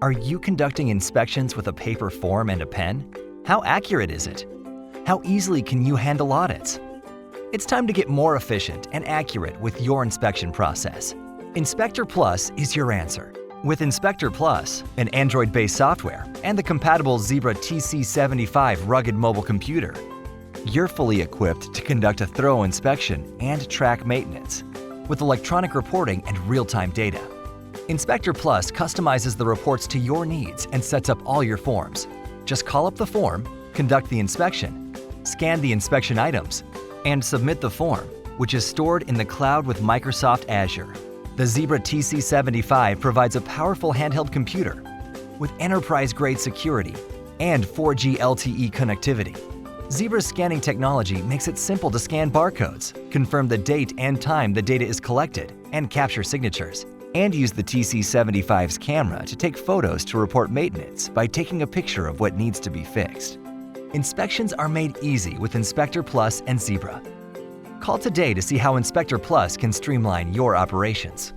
Are you conducting inspections with a paper form and a pen? How accurate is it? How easily can you handle audits? It's time to get more efficient and accurate with your inspection process. Inspector Plus is your answer. With Inspector Plus, an Android-based software, and the compatible Zebra TC75 rugged mobile computer, you're fully equipped to conduct a thorough inspection and track maintenance with electronic reporting and real-time data. Inspector Plus customizes the reports to your needs and sets up all your forms. Just call up the form, conduct the inspection, scan the inspection items, and submit the form, which is stored in the cloud with Microsoft Azure. The Zebra TC75 provides a powerful handheld computer with enterprise-grade security and 4G LTE connectivity. Zebra's scanning technology makes it simple to scan barcodes, confirm the date and time the data is collected, and capture signatures, and use the TC75's camera to take photos to report maintenance by taking a picture of what needs to be fixed. Inspections are made easy with Inspector Plus and Zebra. Call today to see how Inspector Plus can streamline your operations.